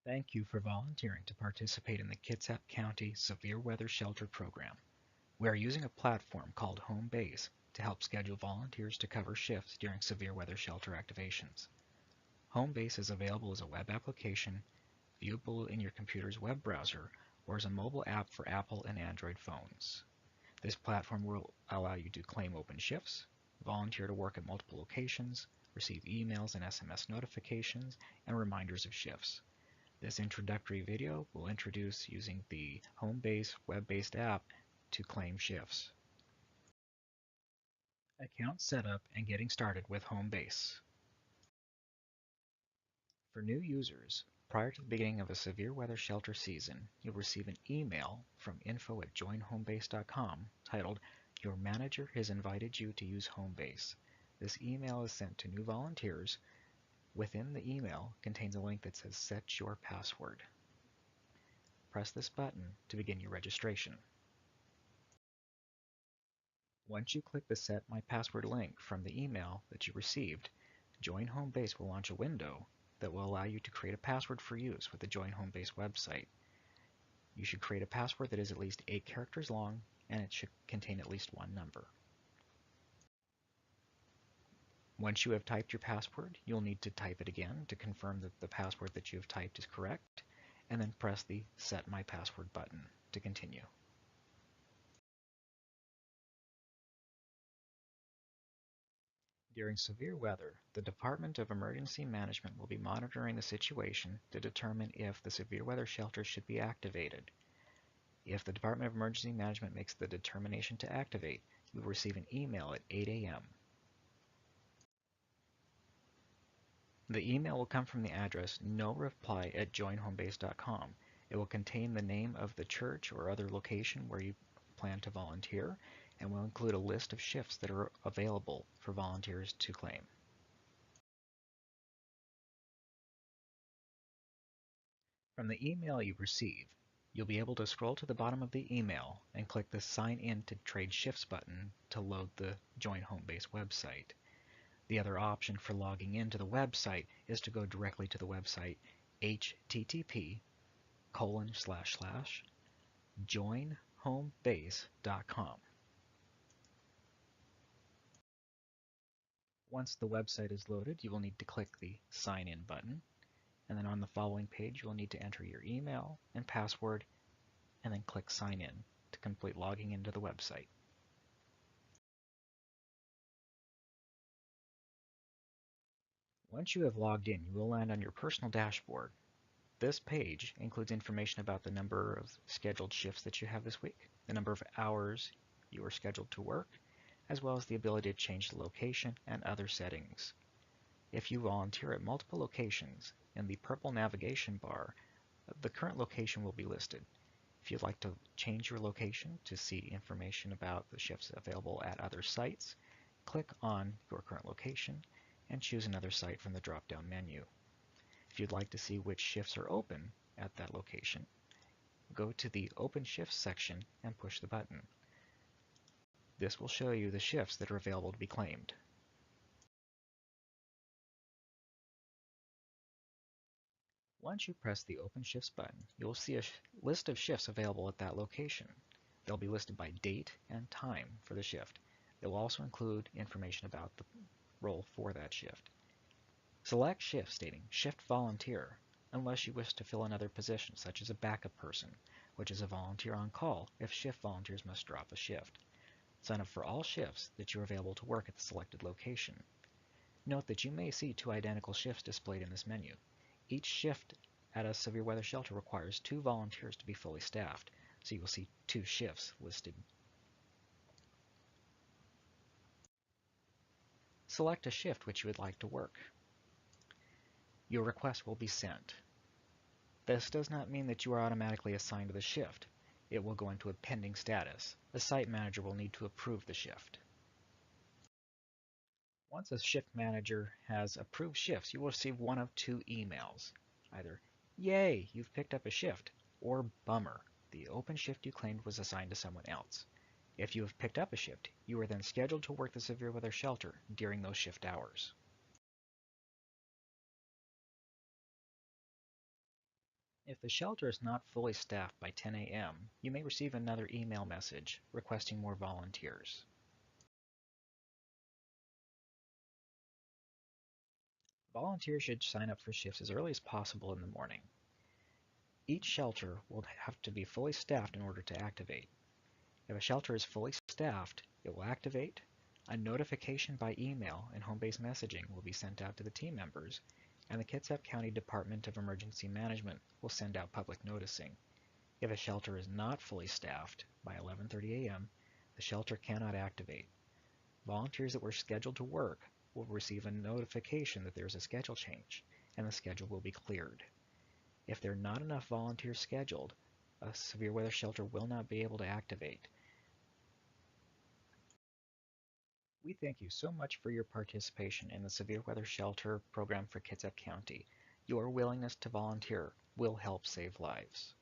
Thank you for volunteering to participate in the Kitsap County Severe Weather Shelter Program. We are using a platform called HOMEBASE to help schedule volunteers to cover shifts during severe weather shelter activations. HOMEBASE is available as a web application, viewable in your computer's web browser, or as a mobile app for Apple and Android phones. This platform will allow you to claim open shifts, volunteer to work at multiple locations, receive emails and SMS notifications, and reminders of shifts. This introductory video will introduce using the HOMEBASE web-based app to claim shifts. Account setup and getting started with HOMEBASE. For new users, prior to the beginning of a severe weather shelter season, you'll receive an email from info@joinhomebase.com titled, "Your manager has invited you to use HOMEBASE." This email is sent to new volunteers. Within the email contains a link that says Set Your Password. Press this button to begin your registration. Once you click the Set My Password link from the email that you received, Join HOMEBASE will launch a window that will allow you to create a password for use with the Join HOMEBASE website. You should create a password that is at least 8 characters long, and it should contain at least one number. Once you have typed your password, you'll need to type it again to confirm that the password that you have typed is correct, and then press the Set My Password button to continue. During severe weather, the Department of Emergency Management will be monitoring the situation to determine if the severe weather shelter should be activated. If the Department of Emergency Management makes the determination to activate, you will receive an email at 8 a.m. The email will come from the address noreply@joinhomebase.com. It will contain the name of the church or other location where you plan to volunteer, and will include a list of shifts that are available for volunteers to claim. From the email you receive, you'll be able to scroll to the bottom of the email and click the Sign In to Trade Shifts button to load the Join HOMEBASE website. The other option for logging into the website is to go directly to the website http://joinhomebase.com. Once the website is loaded, you will need to click the Sign In button, and then on the following page you will need to enter your email and password, and then click Sign In to complete logging into the website. Once you have logged in, you will land on your personal dashboard. This page includes information about the number of scheduled shifts that you have this week, the number of hours you are scheduled to work, as well as the ability to change the location and other settings. If you volunteer at multiple locations, in the purple navigation bar, the current location will be listed. If you'd like to change your location to see information about the shifts available at other sites, click on your current location and choose another site from the drop-down menu. If you'd like to see which shifts are open at that location, go to the Open Shifts section and push the button. This will show you the shifts that are available to be claimed. Once you press the Open Shifts button, you'll see a list of shifts available at that location. They'll be listed by date and time for the shift. It will also include information about the role for that shift. Select shift stating Shift Volunteer, unless you wish to fill another position, such as a backup person, which is a volunteer on call if shift volunteers must drop a shift. Sign up for all shifts that you are available to work at the selected location. Note that you may see 2 identical shifts displayed in this menu. Each shift at a severe weather shelter requires 2 volunteers to be fully staffed, so you will see 2 shifts listed. Select a shift which you would like to work. Your request will be sent. This does not mean that you are automatically assigned to the shift. It will go into a pending status. The site manager will need to approve the shift. Once a shift manager has approved shifts, you will receive one of 2 emails. Either, "Yay, you've picked up a shift," or "Bummer, the open shift you claimed was assigned to someone else." If you have picked up a shift, you are then scheduled to work the severe weather shelter during those shift hours. If the shelter is not fully staffed by 10 a.m., you may receive another email message requesting more volunteers. Volunteers should sign up for shifts as early as possible in the morning. Each shelter will have to be fully staffed in order to activate. If a shelter is fully staffed, it will activate. A notification by email and home-based messaging will be sent out to the team members, and the Kitsap County Department of Emergency Management will send out public noticing. If a shelter is not fully staffed by 11:30 a.m., the shelter cannot activate. Volunteers that were scheduled to work will receive a notification that there is a schedule change, and the schedule will be cleared. If there are not enough volunteers scheduled, a severe weather shelter will not be able to activate. We thank you so much for your participation in the Severe Weather Shelter program for Kitsap County. Your willingness to volunteer will help save lives.